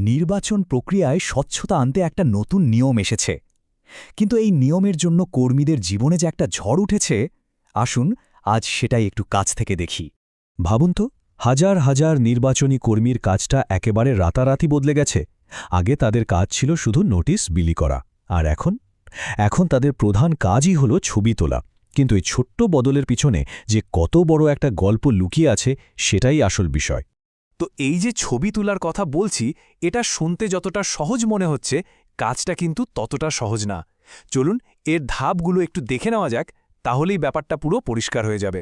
নির্বাচন প্রক্রিয়ায় স্বচ্ছতা আনতে একটা নতুন নিয়ম এসেছে। কিন্তু এই নিয়মের জন্য কর্মীদের জীবনে যে একটা ঝড় উঠেছে, আসুন আজ সেটাই একটু কাছ থেকে দেখি। ভাবুন তো, হাজার হাজার নির্বাচনী কর্মীর কাজটা একেবারে রাতারাতি বদলে গেছে। আগে তাদের কাজ ছিল শুধু নোটিশ বিলি করা, আর এখন তাদের প্রধান কাজই হলো ছবি তোলা। কিন্তু এই ছোট্ট বদলের পিছনে যে কত বড় একটা গল্প লুকিয়ে আছে, সেটাই আসল বিষয়। তো এই যে ছবি তোলার কথা বলছি, এটা শুনতে যতটা সহজ মনে হচ্ছে, কাজটা কিন্তু ততটা সহজ না। চলুন এর ধাপগুলো একটু দেখে নেওয়া যাক, তাহলেই ব্যাপারটা পুরো পরিষ্কার হয়ে যাবে।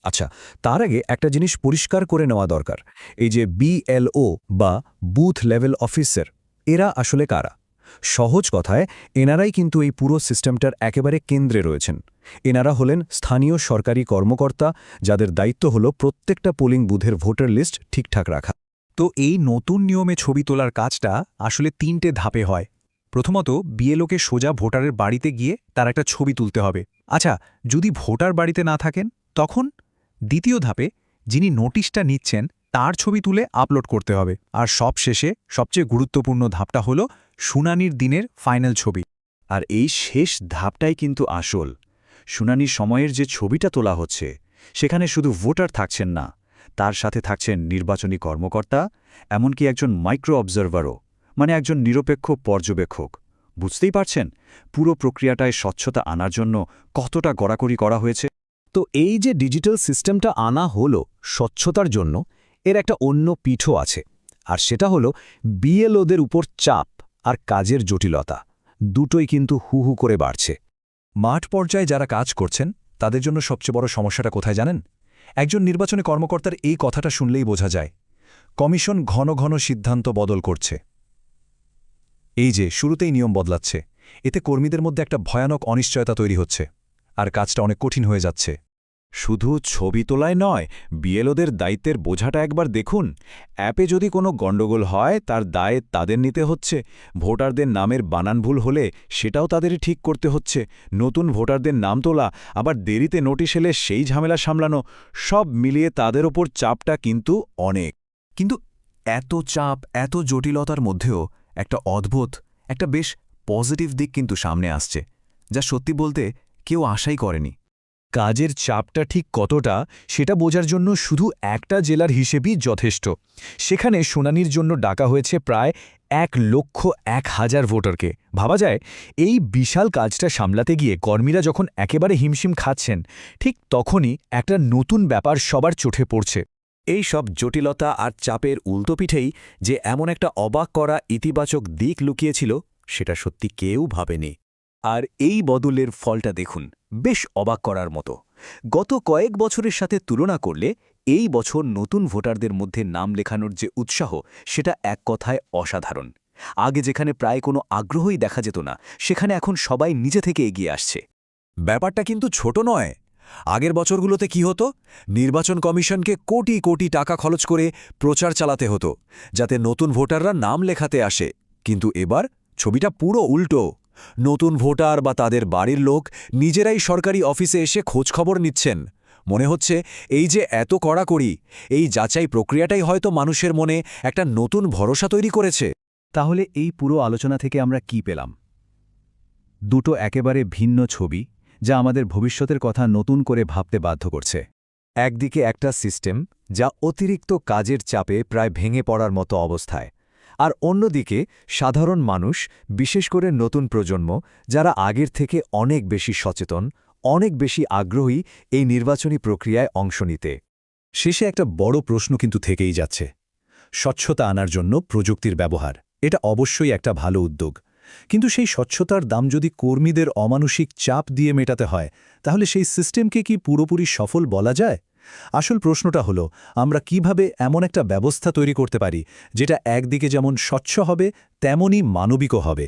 আচ্ছা, তার আগে একটা জিনিস পরিষ্কার করে নেওয়া দরকার। এই যে বিএলও বা বুথ লেভেল অফিসার, এরা আসলে কারা? সহজ কথায়, এনারাই কিন্তু এই পুরো সিস্টেমটার একেবারে কেন্দ্রে রয়েছেন। এনারা হলেন স্থানীয় সরকারি কর্মকর্তা, যাদের দায়িত্ব হল প্রত্যেকটা পোলিং বুথের ভোটার লিস্ট ঠিকঠাক রাখা। তো এই নতুন নিয়মে ছবি তোলার কাজটা আসলে 3টে ধাপে হয়। প্রথমত, বিএলওকে সোজা ভোটারের বাড়িতে গিয়ে তার একটা ছবি তুলতে হবে। আচ্ছা, যদি ভোটার বাড়িতে না থাকেন, তখন দ্বিতীয় ধাপে যিনি নোটিশটা নিচ্ছেন তার ছবি তুলে আপলোড করতে হবে। আর সবশেষে সবচেয়ে গুরুত্বপূর্ণ ধাপটা হলো শুনানির দিনের ফাইনাল ছবি। আর এই শেষ ধাপটাই কিন্তু আসল। শুনানির সময়ের যে ছবিটা তোলা হচ্ছে, সেখানে শুধু ভোটার থাকছেন না, তার সাথে থাকছেন নির্বাচনী কর্মকর্তা, এমনকি একজন মাইক্রো অবজারভারও, মানে একজন নিরপেক্ষ পর্যবেক্ষক। বুঝতেই পারছেন পুরো প্রক্রিয়াটায় স্বচ্ছতা আনার জন্য কতটা গড়াকড়ি করা হয়েছে। তো এই যে ডিজিটাল সিস্টেমটা আনা হলো স্বচ্ছতার জন্য, এর একটা অন্য পিঠও আছে। আর সেটা হলো বিএলওদের উপর চাপ আর কাজের জটিলতা, দুটোই কিন্তু হু হু করে বাড়ছে। মাঠ পর্যায়ে যারা কাজ করছেন, তাদের জন্য সবচেয়ে বড় সমস্যাটা কোথায় জানেন? একজন নির্বাচনী কর্মকর্তার এই কথাটা শুনলেই বোঝা যায়, কমিশন ঘন ঘন সিদ্ধান্ত বদল করছে। এই যে শুরুতেই নিয়ম বদলাচ্ছে, এতে কর্মীদের মধ্যে একটা ভয়ানক অনিশ্চয়তা তৈরি হচ্ছে, আর কাজটা অনেক কঠিন হয়ে যাচ্ছে। শুধু ছবি তোলায় নয়, বিএলওদের দায়িত্বের বোঝাটা একবার দেখুন। অ্যাপে যদি কোনো গণ্ডগোল হয়, তার দায় তাদের নিতে হচ্ছে। ভোটারদের নামের বানান ভুল হলে সেটাও তাদেরই ঠিক করতে হচ্ছে। নতুন ভোটারদের নাম তোলা, আবার দেরিতে নোটিশ এলে সেই ঝামেলা সামলানো, সব মিলিয়ে তাদের ওপর চাপটা কিন্তু অনেক। কিন্তু এত চাপ, এত জটিলতার মধ্যেও একটা অদ্ভুত, একটা বেশ পজিটিভ দিক কিন্তু সামনে আসছে, যা সত্যি বলতে কেউ আশাই করেনি। কাজের চাপটা ঠিক কতটা সেটা বোঝার জন্য শুধু একটা জেলার হিসেবই যথেষ্ট। সেখানে শুনানির জন্য ডাকা হয়েছে প্রায় 1,01,000 ভোটারকে। ভাবা যায়, এই বিশাল কাজটা সামলাতে গিয়ে কর্মীরা যখন একেবারে হিমশিম খাচ্ছেন, ঠিক তখনই একটা নতুন ব্যাপার সবার চোখে পড়ছে। এই সব জটিলতা আর চাপের উল্টোপিঠেই যে এমন একটা অবাক করা ইতিবাচক দিক লুকিয়েছিল, সেটা সত্যি কেউ ভাবেনি। আর এই বদলের ফলটা দেখুন, বেশ অবাক করার মতো। গত কয়েক বছরের সাথে তুলনা করলে এই বছর নতুন ভোটারদের মধ্যে নাম লেখানোর যে উৎসাহ, সেটা এক কথায় অসাধারণ। আগে যেখানে প্রায় কোনো আগ্রহই দেখা যেত না, সেখানে এখন সবাই নিজে থেকে এগিয়ে আসছে। ব্যাপারটা কিন্তু ছোট নয়। আগের বছরগুলোতে কি হতো? নির্বাচন কমিশনকে কোটি কোটি টাকা খরচ করে প্রচার চালাতে হতো, যাতে নতুন ভোটাররা নাম লেখাতে আসে। কিন্তু এবার ছবিটা পুরো উল্টো। নতুন ভোটার বা তাদের বাড়ির লোক নিজেরাই সরকারি অফিসে এসে খোঁজখবর নিচ্ছেন। মনে হচ্ছে এই যে এত কড়াকড়ি, এই যাচাই প্রক্রিয়াটাই হয়তো মানুষের মনে একটা নতুন ভরসা তৈরি করেছে। তাহলে এই পুরো আলোচনা থেকে আমরা কি পেলাম? দুটো একেবারে ভিন্ন ছবি, যা আমাদের ভবিষ্যতের কথা নতুন করে ভাবতে বাধ্য করছে। একদিকে একটা সিস্টেম যা অতিরিক্ত কাজের চাপে প্রায় ভেঙে পড়ার মতো অবস্থায়, আর অন্যদিকে সাধারণ মানুষ, বিশেষ করে নতুন প্রজন্ম, যারা আগের থেকে অনেক বেশি সচেতন, অনেক বেশি আগ্রহী এই নির্বাচনী প্রক্রিয়ায় অংশ নিতে। শেষে একটা বড় প্রশ্ন কিন্তু থেকেই যাচ্ছে। স্বচ্ছতা আনার জন্য প্রযুক্তির ব্যবহার, এটা অবশ্যই একটা ভালো উদ্যোগ। কিন্তু সেই স্বচ্ছতার দাম যদি কর্মীদের অমানসিক চাপ দিয়ে মেটাতে হয়, তাহলে সেই সিস্টেমকে কি পুরোপুরি সফল বলা যায়? আসল প্রশ্নটা হলো, আমরা কিভাবে এমন একটা ব্যবস্থা তৈরি করতে পারি যেটা একদিকে যেমন স্বচ্ছ হবে, তেমনই মানবিকও হবে।